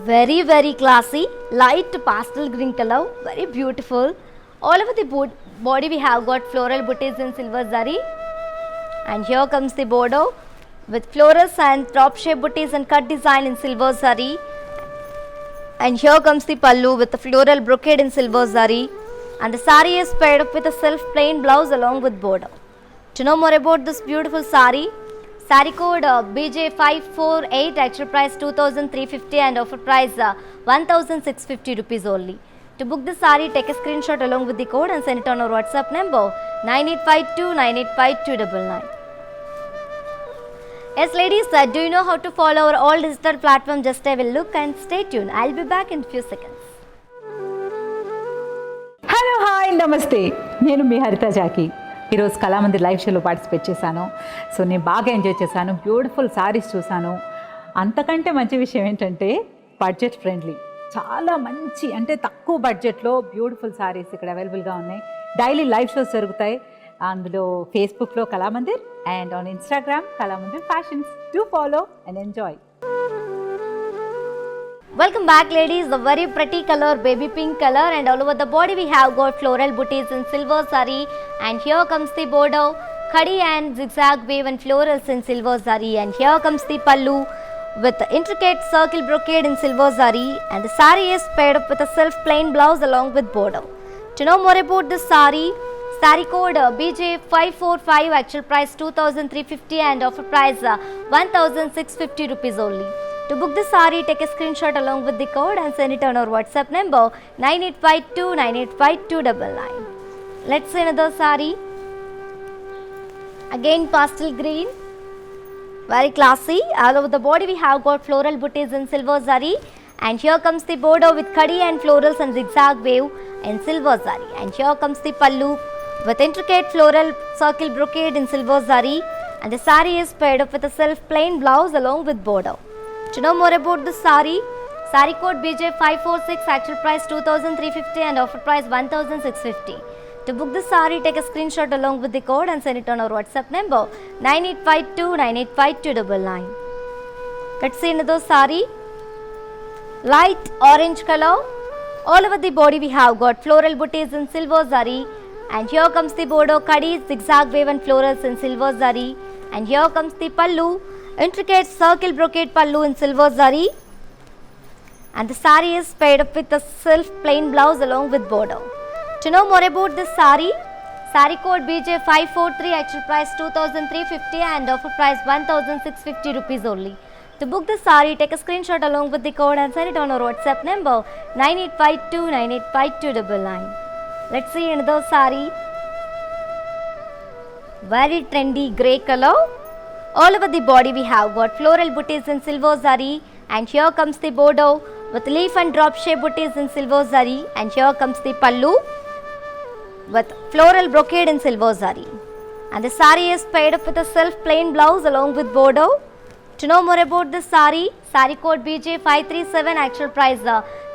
Very very classy, light pastel green color, very beautiful. All over the body we have got floral booties in silver zari. And here comes the border with florals and top shape booties and cut design in silver zari. And here comes the pallu with the floral brocade in silver zari. And the saree is paired up with a self plain blouse along with border. To know more about this beautiful saree, saree code BJ548, actual price 2350 and offer price 1650 rupees only. To book the saree, take a screenshot along with the code and send it on our WhatsApp number 9852985299. Yes ladies, do you know how to follow our all digital platform? Just have a look and stay tuned. I'll be back in a few seconds. Hello hi నమస్తే, నేను మీ హరిత Jackie. ఈరోజు Kalamandir live షోలో participate చేశాను. So నేను బాగా enjoy చేశాను. Beautiful saris చూశాను. అంతకంటే మంచి విషయం ఏంటంటే బడ్జెట్ ఫ్రెండ్లీ, చాలా మంచి అంటే తక్కువ బడ్జెట్లో బ్యూటిఫుల్ సారీస్ ఇక్కడ అవైలబుల్గా ఉన్నాయి. డైలీ లైవ్ షోస్ జరుగుతాయి. అందులో ఫేస్బుక్లో Kalamandir and on Instagram Kalamandir fashions. Do follow and enjoy. Welcome back ladies, the very pretty color baby pink color, and all over the body we have got floral booties in silver zari, and here comes the border, khadi and zigzag wave and florals in silver zari, and here comes the pallu with intricate circle brocade in silver zari, and the sari is paired up with a self plain blouse along with border. To know more about this sari code BJ545, actual price 2350 and offer price 1650 rupees only. To book the sari, take a screenshot along with the code and send it on our WhatsApp number 9852985299. Let's see another sari. Again pastel green, very classy. All over the body we have got floral booties in silver zari, and here comes the border with khadi and florals and zigzag wave in silver zari, and here comes the pallu with intricate floral circle brocade in silver zari, and the sari is paired up with a self plain blouse along with border. To know more about this sari code BJ546, actual price 2350 and offer price 1650. To book this sari, take a screenshot along with the code and send it on our WhatsApp number 9852985299. Let's see another sari. Light orange color. All over the body we have got floral booties in silver zari, and here comes the border, khadi, zigzag wave and florals in silver zari, and here comes the pallu, intricate circle brocade pallu in silver zari, and the sari is paired up with a self plain blouse along with border. To know more about this sari code BJ543, actual price 2350 and offer price 1650 rupees only. To book this sari, take a screenshot along with the code and send it on our WhatsApp number 9852985299. Let's see another sari. Very trendy grey color. All over the body we have got floral booties in silver zari, and here comes the border with leaf and drop shape booties in silver zari, and here comes the pallu with floral brocade in silver zari, and the sari is paired up with a self plain blouse along with border. To know more about this sari code BJ537, actual price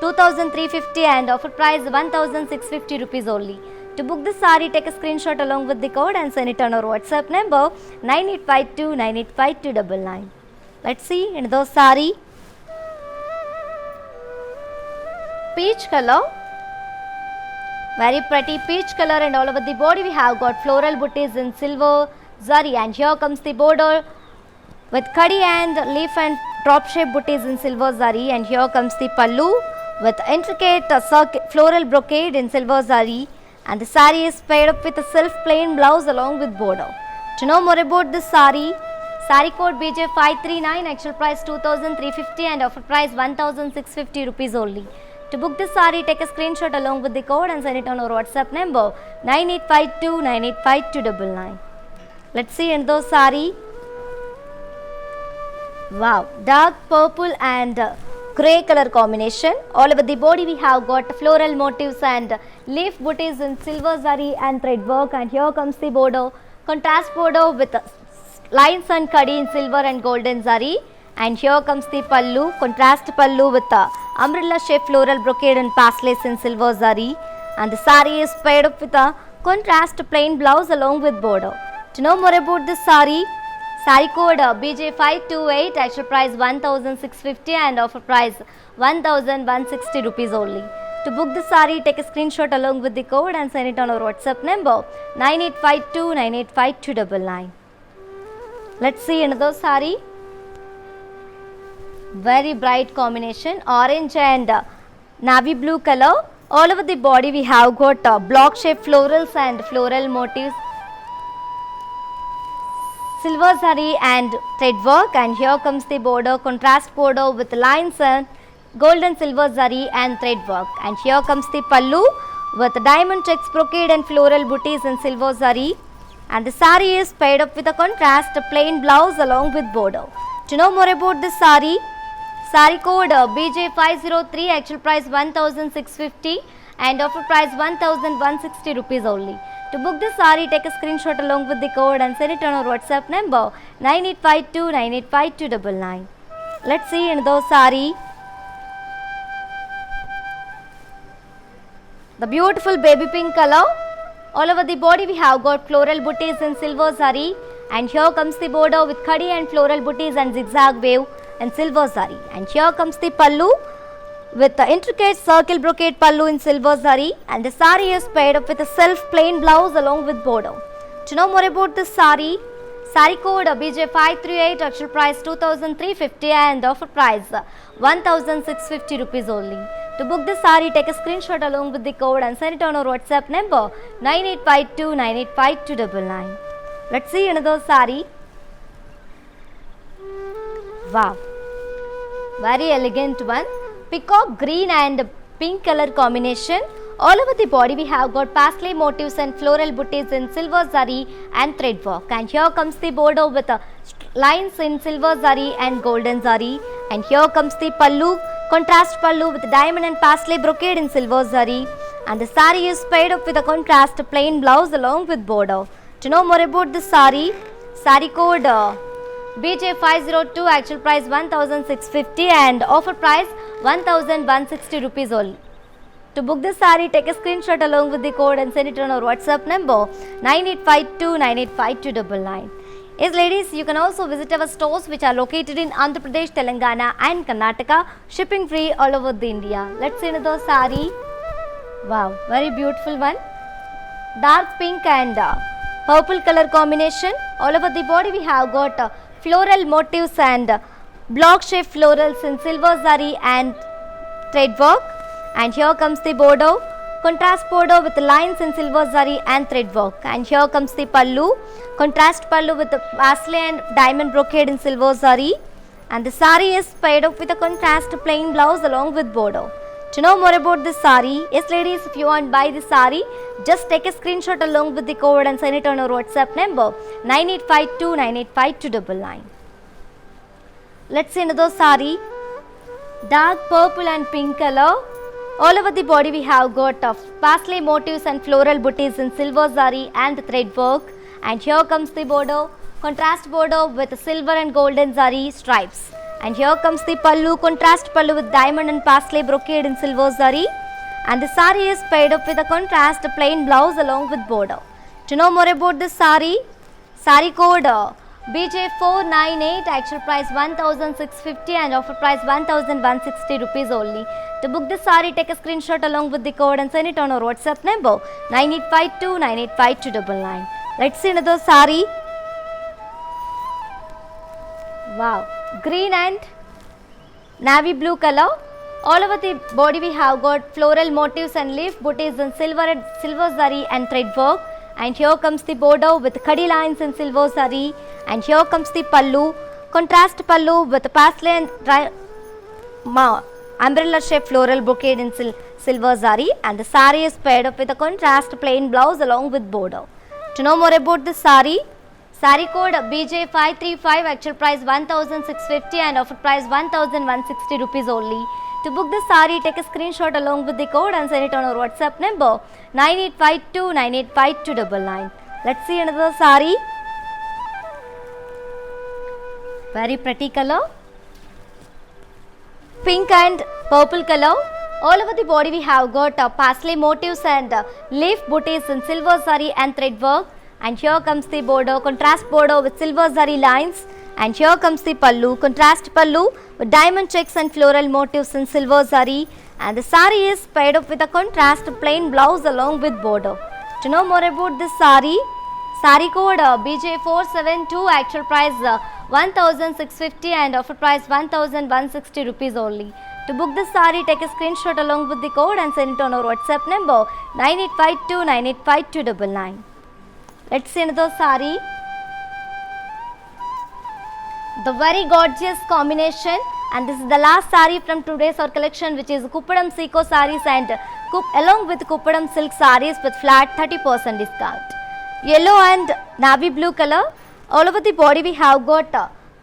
2350 and offer price 1650 rupees only. To book this sari, take a screenshot along with the code and send it on our WhatsApp number 9852985299. Let's see another sari. Peach color, very pretty peach color, and all over the body we have got floral booties in silver zari, and here comes the border with khadi and leaf and drop shape booties in silver zari, and here comes the pallu with intricate floral brocade in silver zari, and the sari is paired up with a self plain blouse along with border. To know more about this sari code BJ539, actual price 2350 and offer price 1650 rupees only. To book this sari, take a screenshot along with the code and send it on our WhatsApp number 9852985299. Let's see another sari. Wow, dark purple and grey color combination. All over the body we have got floral motifs and leaf booties in silver zari and thread work, and here comes the border, contrast border with lines and khadi in silver and golden zari, and here comes the pallu, contrast pallu with umbrella shape floral brocade and pastelis in silver zari, and the sari is paired up with a contrast plain blouse along with border. To know more about this sari code BJ528, actual price 1650 and offer price 1160 rupees only. To book the sari, take a screenshot along with the code and send it on our WhatsApp number 9852985299. Let's see another sari. Very bright combination, orange and navy blue color. All over the body we have got block shape florals and floral motifs, silver zari and thread work, and here comes the border, contrast border with lines and golden silver zari and thread work, and here comes the pallu with diamond checks brocade and floral booties in silver zari, and the sari is paired up with a contrast plain blouse along with border. To know more about this sari code BJ503, actual price 1650 and offer price 1160 rupees only. To book this sari, take a screenshot along with the code and send it on our WhatsApp number 9852985299. Let's see another sari. The beautiful baby pink color. All over the body we have got floral booties in silver zari, and here comes the border with khadi and floral booties and zigzag wave and silver zari. And here comes the pallu with the intricate circle brocade pallu in silver zari, and the sari is paired up with a self plain blouse along with border. To know more about this sari, sari code BJ538, actual price 2350 and offer price 1650 rupees only. To book this sari, take a screenshot along with the code and send it on our WhatsApp number 9852985299. Let's see another sari. Wow, very elegant one. Peacock green and pink color combination. All over the body we have got paisley motifs and floral booties in silver zari and thread work. And here comes the border with lines in silver zari and golden zari. And here comes the pallu, contrast pallu with diamond and paisley brocade in silver zari. And the sari is paired up with a contrast plain blouse along with border. To know more about this sari, sari code BJ502, actual price 1650 and offer price 1160 rupees only. To book this sari, take a screenshot along with the code and send it on our WhatsApp number 9852985299. Yes ladies, you can also visit our stores which are located in Andhra Pradesh, Telangana and Karnataka, shipping free all over the India. Let's see another sari. Wow, very beautiful one. Dark pink and purple color combination. All over the body we have got floral motifs and block shaped florals in silver zari and thread work. And here comes the border, contrast border with lines in silver zari and thread work. And here comes the pallu, contrast pallu with paisley and diamond brocade in silver zari. And the sari is paired up with a contrast plain blouse along with border. To know more about this sari, yes ladies, if you want to buy this sari, just take a screenshot along with the code and send it on our WhatsApp number 9852985299. Let's see another sari. Dark purple and pink color. All over the body we have got paisley motifs and floral booties in silver zari and thread work. And here comes the border, contrast border with silver and golden zari stripes. And here comes the pallu, contrast pallu with diamond and paisley brocade in silver zari. And the sari is paired up with a contrast plain blouse along with border. To know more about this sari, sari code BJ498, actual price 1650 and offer price 1160 rupees only. To book this sari, take a screenshot along with the code and send it on our WhatsApp number 9852985299. Let's see another sari. Wow, green and navy blue color. All over the body we have got floral motifs and leaf booties in silver zari and thread work. And here comes the border with khadi lines in silver zari. And here comes the pallu, contrast pallu with paisley and umbrella shaped floral brocade in silver zari. And the sari is paired up with a contrast plain blouse along with border. To know more about this sari, sari code BJ535, actual price 1650 and offer price 1160 rupees only. To book this sari, take a screenshot along with the code and send it on our WhatsApp number 9852985299. Let's see another sari. Very pretty color. Pink and purple color. All over the body we have got paisley motifs and leaf booties in silver zari and thread work. And here comes the border, contrast border with silver zari lines. And here comes the pallu, contrast pallu with diamond checks and floral motifs in silver zari. And the sari is paired up with a contrast plain blouse along with border. To know more about this sari, sari code BJ472, actual price 1650 and offer price 1160 rupees only. To book this sari, take a screenshot along with the code and send it on our WhatsApp number 9852985299. Let's see another sari. The very gorgeous combination, and this is the last sari from today's our collection, which is Kuppadam Seco sarees and along with Kuppadam silk sarees with flat 30% discount. Yellow and navy blue color. All over the body we have got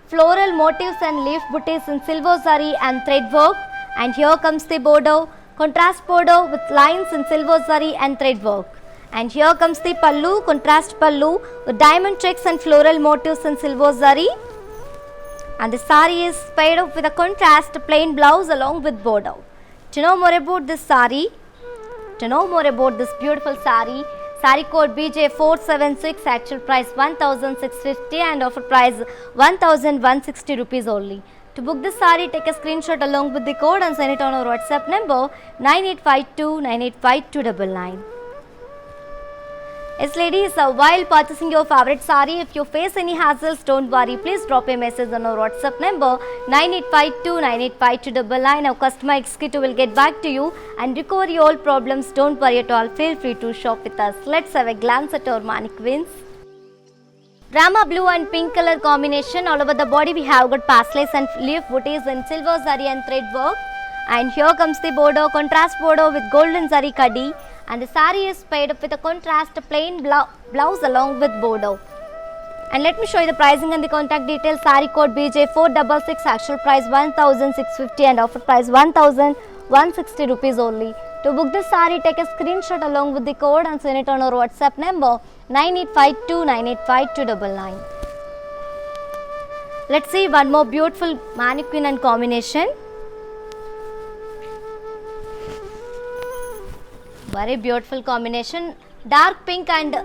floral motifs and leaf booties in silver zari and thread work. And here comes the border, contrast border with lines in silver zari and thread work. And here comes the pallu, contrast pallu with diamond checks and floral motifs in silver zari. And the sari is paired up with a contrast plain blouse along with border. To know more about this sari, to know more about this beautiful sari, Saree code BJ476, actual price 1650 and offer price 1160 rupees only. To book this saree, take a screenshot along with the code and send it on our WhatsApp number 9852 985299. Yes ladies, while purchasing your favorite saree, if you face any hassles, don't worry, please drop a message on our WhatsApp number 9852 985299. Our customer executive will get back to you and recover your all problems. Don't worry at all, feel free to shop with us. Let's have a glance at our mannequins. Rama blue and pink color combination. All over the body we have got pastels and leaf booties in silver zari and thread work. And here comes the border, contrast border with golden zari kaddi. And the saree is paired up with a contrast plain blouse along with border. And let me show you the pricing and the contact details. Saree code BJ466, actual price 1650 and offer price 1160 rupees only. To book this saree, take a screenshot along with the code and send it on our WhatsApp number 9852 985299. Let's see one more beautiful mannequin and combination. Very beautiful combination, dark pink and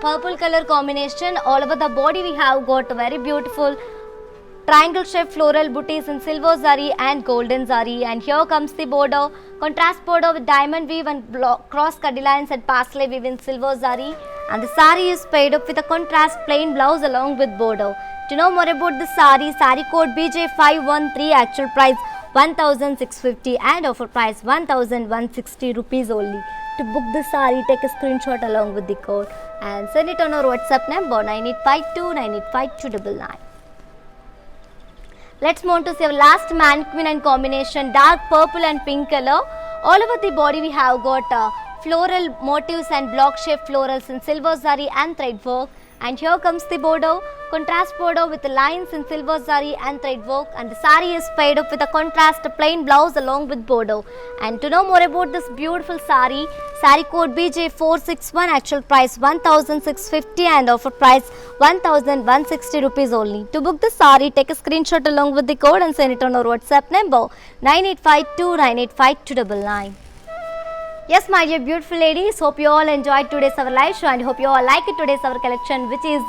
purple color combination. All over the body we have got very beautiful triangle shaped floral booties in silver zari and golden zari. And here comes the border, contrast border with diamond weave and cross kaddi lines and pastel weave in silver zari. And the saree is paired up with a contrast plain blouse along with border. To know more about the saree, saree code BJ513, actual price 1650 and offer price 1160 rupees only. To book the saree, take a screenshot along with the code and send it on our WhatsApp number 9852 985299. Let's move on to see our last mannequin and combination, dark purple and pink color. All over the body we have got floral motifs and block shaped florals in silver zari and thread work. And here comes the border, contrast border with the lines in silver zari and thread work. And the saree is paired up with a contrast plain blouse along with border. And to know more about this beautiful saree, saree code BJ461, actual price 1650 and offer price 1160 rupees only. To book the saree, take a screenshot along with the code and send it on our WhatsApp number 9852 985299. Yes, my dear beautiful ladies, hope you all enjoyed today's our live show and hope you all like it today's our collection, which is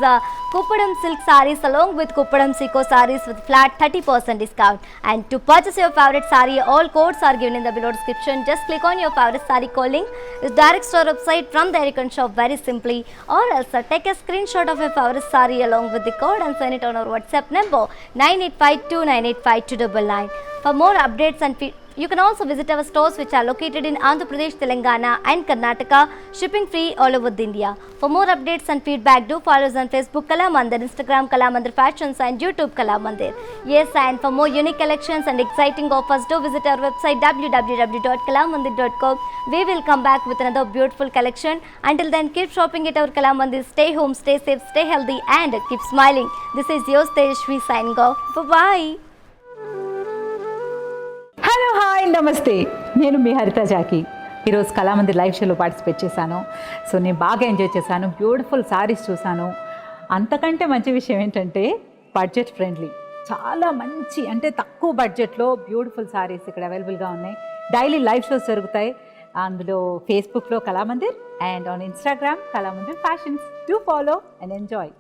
Kuppadam silk sarees along with Kuppadam Seco sarees with flat 30% discount. And to purchase your favorite saree, all codes are given in the below description. Just click on your favorite saree code link. It directs to our website. From there you can shop very simply, or else take a screenshot of your favorite saree along with the code and send it on our WhatsApp number 9852 985299. For more updates and you can also visit our stores which are located in Andhra Pradesh, Telangana and Karnataka, shipping free all over India. For more updates and feedback, do follow us on Facebook Kalamandir, Instagram Kalamandir Fashions and YouTube Kalamandir. Yes, and for more unique collections and exciting offers, do visit our website www.kalamandir.com. We will come back with another beautiful collection. Until then, keep shopping at our Kalamandir. Stay home, stay safe, stay healthy and keep smiling. This is your Tejashwi signing off. Bye-bye. Hello hi నమస్తే, నేను మీ హరిత Jackie. ఈరోజు Kalamandir live షోలో participate చేశాను. So నేను బాగా enjoy చేశాను, beautiful saris చూశాను. అంతకంటే మంచి విషయం ఏంటంటే బడ్జెట్ ఫ్రెండ్లీ, చాలా మంచి అంటే తక్కువ బడ్జెట్లో బ్యూటిఫుల్ సారీస్ ఇక్కడ అవైలబుల్గా ఉన్నాయి. డైలీ లైవ్ షోస్ జరుగుతాయి, అందులో ఫేస్బుక్లో Kalamandir and on Instagram Kalamandir fashions. Do follow and enjoy.